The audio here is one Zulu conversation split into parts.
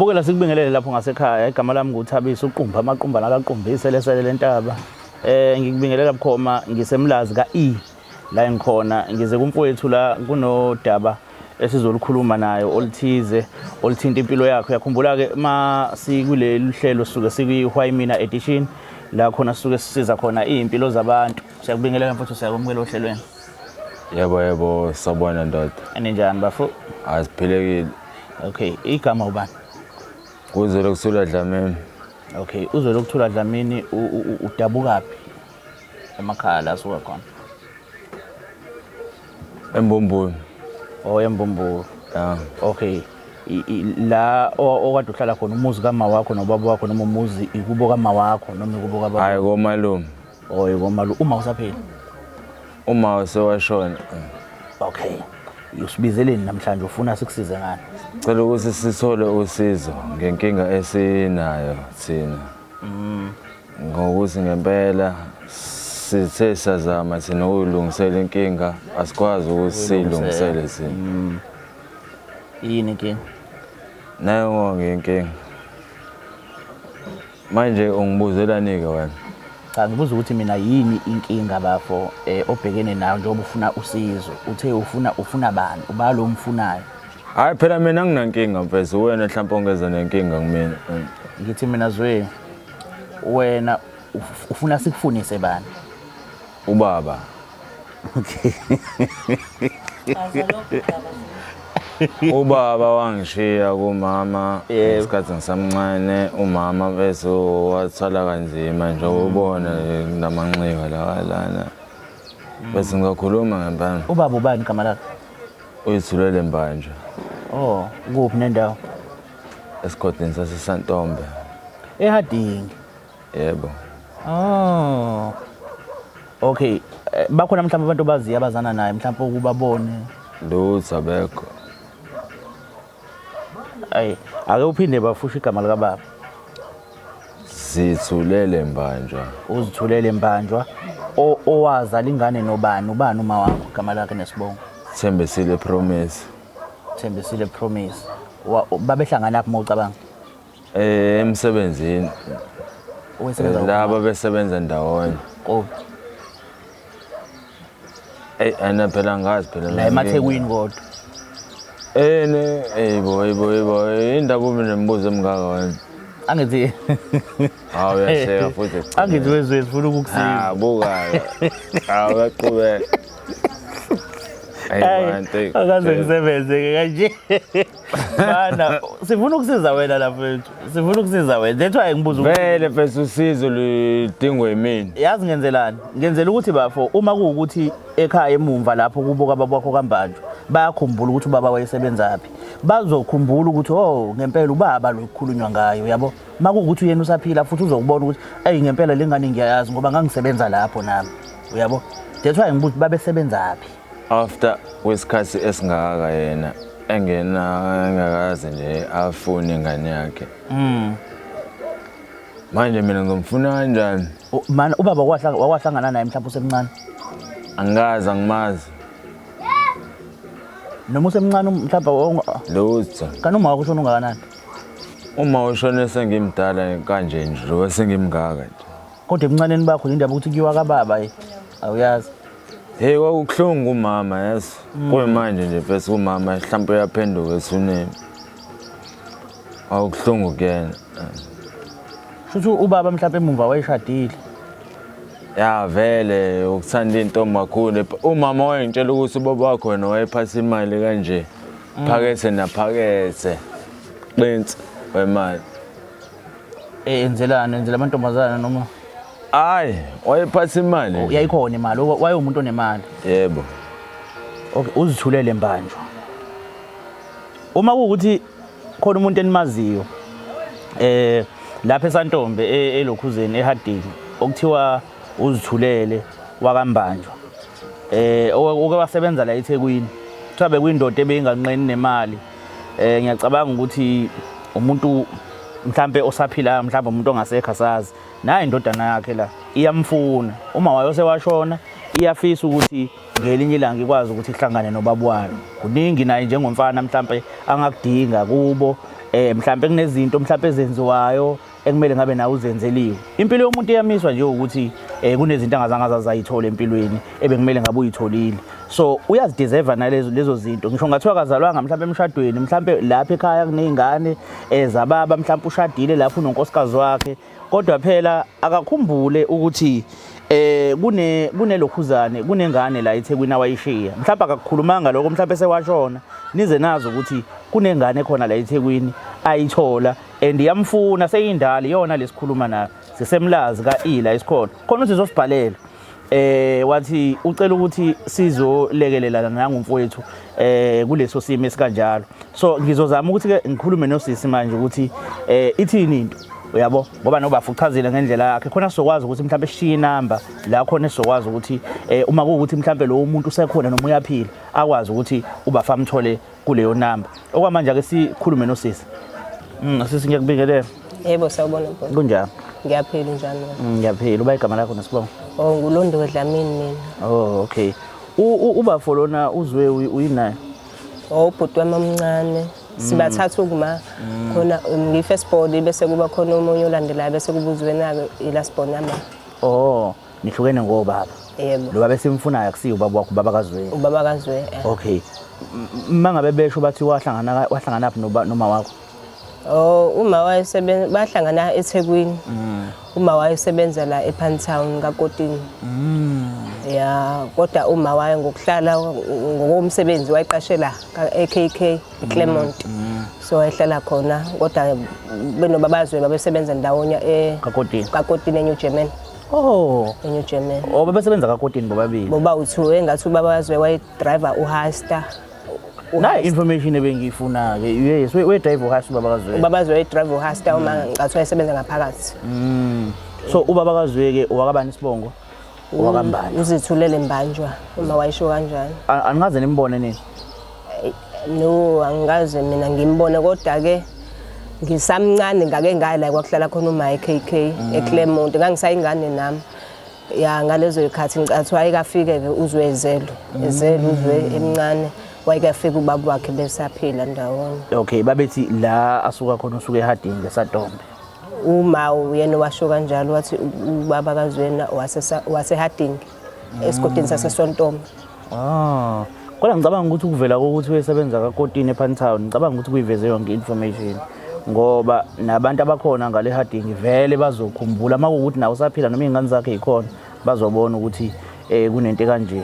Mbukela sikubingelele lapho ngasekhaya igama lami nguThabisa uqumba amaqumba nakaqumbise lesele lentaba. Ngikubingelela bukhoma ngisemlazi kaE la engikhona ngize kumfowethu la kunodaba esizolukhuluma nayo olithize olithinta impilo yakho. Yakhumbula ke sikuleli hlelo suke sikwi Mina edition la khona suke sisiza khona impilo zabantu. Siyakubingelela mfowethu, siyakwamukela ohlelweni. Yebo sabona ndoda. Aninjani bafu? Asiphilekile. Okay, igama ubani? Kuzwelo Kuthula Dlamini. Okay, Uzwelo Kuthula Dlamini udabukaphi emakhaya la suka khona? Embumbulu. Oh, eMbumbulu. Yeah. Okay. La okade uhlala khona umuzi kama wakho nobaba wakho noma umuzi ikubo kama wakho noma ikubo kababa? Hayi komalume. Oh, komalume. Uma usaphila? Uma sewashona. Okay. Usibizeleni namhlanje ufuna sikusize ngani? Cela ukuthi sithole usizo ngenkinga esinayo thina. Ngokuthi ngempela sithe sazama thina ukuyilungisela inkinga asikwazi ukuthi siyilungisele thina. Yini inkinga? Nayo ngenkinga. Manje ungibuzelani-ke wena? Cha, ngibuza ukuthi mina yini inkinga bafo obhekene nayo njengoba ufuna usizo. Uthe ufuna bani? Uba lo mfunayo. Hayi phela mina nginankinga mfethu, wena mhlawumbe ongeza nenkinga kumina. Ngithi mina Zwe, wena ufuna sikufunise bani? Ubaba. Okay. Ubaba wangishiya kumama isikhathi ngisamncane, umama bese wathwala kanzima nje ubona namanxiwa lana. Bese ngakhuluma ngempela. Ubaba ubani igama lakhe? Uyithulele Mbanja. Oh, kuphi nendawo? Esigodini saseSantombe. eHarding. Yebo. Oh. Okay, bakhona mhlawumbe abantu baziya abazana naye mhlawumbe ukubabone. Lutho abekho. Ay, ake uphinde bafusha igama lika baba. Zithulele Mbanja. Uzithulele Mbanjwa owazala ingane nobani? Ubani uma wakho igama lakhe nesibongo? Thembisile Promise. Thembisile Promise. Babehlangana lapho mawucabanga? Emsebenzini. Owesebenza laba besebenza ndawonye. Oh. Ana phela ngazi phela La eMathekwini kodwa. Boy indaba mina nembuzo emngaka wena. Angithi Hawu uyasheka futhi. angithi wezwe sifuna ukukusiza. Buka. Hawu yaqhubeka. Akaze ngisebenze ke kanje. Bana sifuna ukusiza wena lapha wethu. Sifuna ukusiza wena. That's why ngibuza ukuthi vele bese usizo lidingwe yimini. Yazi ngenzelani? Ngenzela ukuthi bafo uma kuukuthi ekhaya emumva lapho kubo kababa wakho kaMbanjwa bayakhumbula ukuthi ubaba wayesebenza phi. Bazokhumbula ukuthi oh ngempela ubaba lo kukhulunywa ngayo yabo. Makuukuthi uyena usaphila futhi uzokubona ukuthi hey ngempela lengane ngiyayazi ngoba ngangisebenza lapho nami. Uyabo? That's why ngibuza babesebenza phi. After wesikhathi esingaka yena engakazi nje afune ingane yakhe. Manje mina ngomfuna kanjani? Mana ubaba wahlangana naye mhlawumbe usemncane. Angazi angimazi. Noma usemncane mhlawumbe Lutho. kanti uma wakho ushona ungakanani? Uma ushone sengimdala kanje nje lo sengimngaka nje. Kodwa emncaneni bakho indaba ukuthi kuyiwa kababa awuyazi. Hey kwakuhlungu umama yazi. Kuyimanje nje bese umama mhlawumbe uyaphenduka esuneni. Awukuhlungu kuyena. Futhi ubaba mhlawumbe emumva wayeshadile. Ya vele ukuthanda intombi kakhulu. Umama wayengitshela ukuthi ubaba wakho wena wayephatha imali kanje. Phakethe naphakethe. Qinsi wemali. Enzelana amantombazana noma? Hayi, wayephatha imali. Yayikhona imali, wayeumuntu onemali. Yebo. Okay, uzithulele Mbanjwa. Uma kuukuthi khona umuntu enimaziyo lapha eSantombe eLokhuzeni eHarding okuthiwa uzithulele wakaMbanjwa. Oke wasebenza la eThekwini. Kuthiwa bekuyindoda ebeyinganqeni nemali. Ngiyacabanga ukuthi umuntu mhlambe osaphilayo mhlambe umuntu ongasekho asazi naye indodana yakhe la iyamfuna uma wayose washona iyafisa ukuthi ngelinye ilanga ikwazi ukuthi ihlangane nobaba wayo kuningi naye njengomfana mhlambe angakudinga kubo mhlambe kunezinto mhlambe ezenziwayo ekumele ngabe nawe uzenzeliwe. Impilo yomuntu iyamiswa nje ukuthi kunezinto angazange azayithola empilweni ebekumele ngabe uyitholile. So uyazideserve nalezo zinto. Ngisho ngathiwa akazalwanga mhlambe emshadweni, mhlambe lapha ekhaya kunezingane zababa, mhlambe ushadile lapho unonkosikazi wakhe, kodwa phela akakhumbule ukuthi kunelokhuzane, kunengane la eThekwini awayishiya. Mhlawumbe akakukhulumanga lokho, mhlawumbe sewashona. Nize nazo ukuthi kunengane khona la eThekwini ayithola and yamfuna seyindala iyona lesikhuluma nayo. Sisemlazi kaIla isikhona. Khona uthi uzosibhalela. Wathi ucela ukuthi sizolekelelana nangumfowethu kuleso simo esikanjalo. So ngizozama ukuthi ke ngikhulume nosisi manje ukuthi ithini into. Uyabo ngoba nobafu uchazile ngendlela yakhe khona sizokwazi ukuthi mhlawumbe sishiye inamba la khona sizokwazi ukuthi uma kuukuthi mhlawumbe lo muntu usekhona noma uyaphila akwazi ukuthi ubafa amthole kuleyo namba. Okwamanje ake sikhulume nosisi. Sisi ngiyakubingelela. Yebo sawubona baba. Kunjani? Ngiyaphila njani? Ngiyaphila. Uba igama lakho nesibongo? Oh nguLondiwe Dlamini mina. Oh okay. Uba folona uzwe uyinayo? Oh ubhuti wami omncane. Sibathatha ukuma khona ngi-first born bese kuba khona umunye olandelayo bese kubuzwe nake i-last born yami. Oh, nihlukene ngobaba. Yebo. Lo baba esimfunayo akusiyo ubaba wakho, ubaba kaZwe. Ubaba kaZwe. Okay. Mangabe besho bathi wahlangana naphi noma wakho? Oh uma bahlangana eThekwini. Uma wayesebenza la ePantown kaKotini. Ya kodwa uma waye ngokuhlala ngokomsebenzi wayiqashela eKK eClermont. So wayehlala khona kodwa benobabaZwe babesebenza ndawonye kaKotini eNew German. Oh, eNew German. Oh babesebenza kaKotini bobabili. Boba uthu engathi ubabaZwe wayedriver uHaster. Na information ebengifuna ke yes we drive uHaster ubaba kaZwe. UbabaZwe wayedriver uHaster uma ngathi wayesebenza ngaphakathi. So ubaba kaZwe ke owakabani isibongo? Owakambani? Uzithulele Mbanjwa uma wayisho kanjani. Angaze nimbone nini? No angaze mina ngimbone kodwa ke ngisamncane ngake ngala kwakuhlala khona uma eKK eClermont ngangisayingane nami. Ya ngalezo ikhathi ngicathi wayekafike ke uzwezelo uzwe emncane wayekafika ubaba wakhe besaphila ndawonye. Okay babethi la asuka khona usuke eHarding eSatombe. Uma yena washo kanjalo wathi ubaba kaZwena waseHarding esigodini saseSontombe. Ah kodwa ngicabanga ukuthi ukuvela kokuthi uyesebenza kaKotini ePantown ngicabanga ukuthi kuyiveze yonke information ngoba nabantu abakhona ngale Harding vele bazokhumbula makuukuthi nawe usaphila noma izingane zakhe ikhona bazobona ukuthi kunento kanje.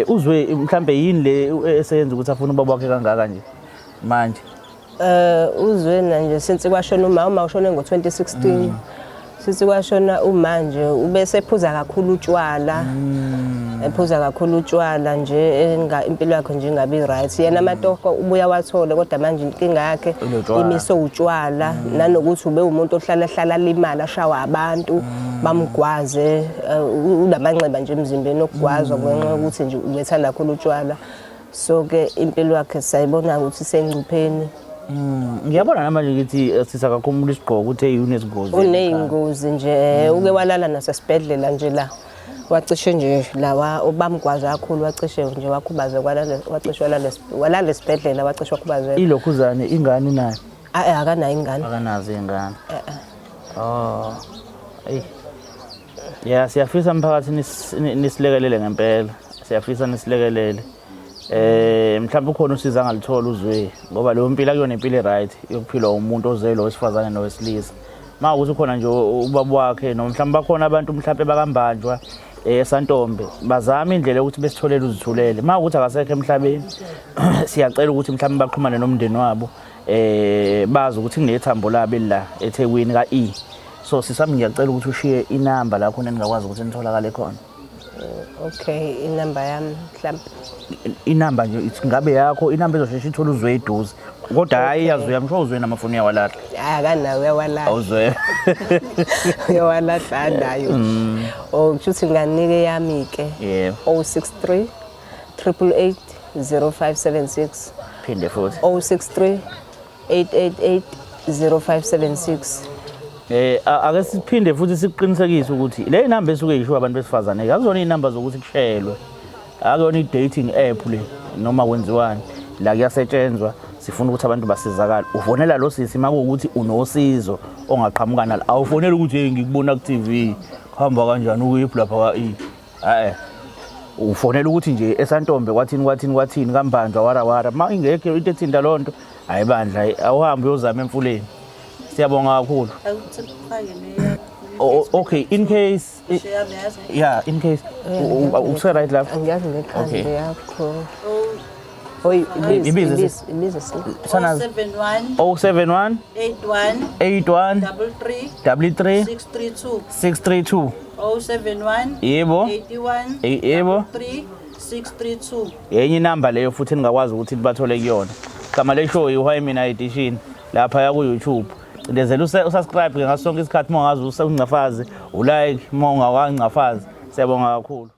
Uzwe mhlambe yini le eseyenza ukuthi afune ubaba wakhe kangaka nje manje? Uzwena nje since kwashona uma ushone ngo2016 since kwashona umanje ubese ephuza kakhulu utshwala ephuza kakhulu utshwala nje impilo yakhe nje ingabi right yena amatoko ubuya wathola kodwa manje inkinga yakhe imiso utshwala nanokuthi ube umuntu ohlala limala ashawa abantu bamgwaze unamanxeba nje emzimbeni okugwazwa ngenxa ukuthi nje ubethanda kakhulu utshwala. So ke impilo yakhe sayibona ukuthi isengcupheni. Ngiyabona namanje ukuthi sisakakhumula isigqoko ukuthi unezingozi. Uneyingozi nje uke walala nasesibhedlela nje la. Wacishe nje lawa obamgwaza kakhulu wacishe nje wakhubaze walala esibhedlela wacishwa khubazela. Ilokhuzane ingane nayo? Akanayo ingane. Akanazo ingane. Oh. Ey. Yeah siyafisa umphakathi nisilekelele ngempela. Siyafisa nisilekelele. Mhlawumbe ukhona usiza ngalithola uzwe ngoba leyo mpilo akuyona impilo right yokuphila umuntu ozelo wesifazane nowesilisa. Mawukuthi ukhona nje ubaba wakhe noma mhlawumbe bakhona abantu mhlawumbe bakambanjwa eSantombe bazama indlela ukuthi besitholele uzithulele. Mawukuthi akasekho emhlabeni siyacela ukuthi mhlawumbe baqhumane nomndeni wabo bazi ukuthi kunethambo labo la eThekwini kaE. So sisami ngiyacela ukuthi ushiye inamba la khona ningakwazi ukuthi nitholakale khona. Okay inamba yami mhlawumbe inamba nje ngabe yakho inamba ezoshesha ithola uzwe eduze kodwa hayi yazwe ngisho uzwe namafoni yawalahla. Akanawo uyawalahla. Awuzwe. Uyawalahla nayo. Ukuthi nganike yami ke. Yebo. 063 888 0576. Phinde futhi. 063 888 0576. Ake siphinde futhi siqinisekise ukuthi le namba esuke isho abantu besifazane akuzona inamba zokuthi kushayelwe. Akuyona i-dating app le noma wenziwani la kuyasetshenzwa sifuna ukuthi abantu basizakale. Ufonela lo sisi makuwukuthi unosizo ongaqhamuka nalo. Awufonela ukuthi hey ngikubona ku TV. Khamba kanjani ukuyiphi lapha ka ufonela ukuthi nje eSantombe kwathini kaMbanjwa wara ma ingekho into ethinta lonto ayibandla awuhambe uyozama emfuleni. Siyabonga kakhulu. Okay, in case in case usay right lapha. Angiyazi nekhadi yakho. Ibiza 071 81 33 632 071 yebo 81 632 yenye inamba leyo futhi engakwazi ukuthi bathole kuyona. Igama le show iWhy Mina Edition lapha ya ku YouTube. Cindezela usubscribe ngaso sonke isikhathi mongazi uSengcafazi ulike monga waNgcafazi. Siyabonga kakhulu.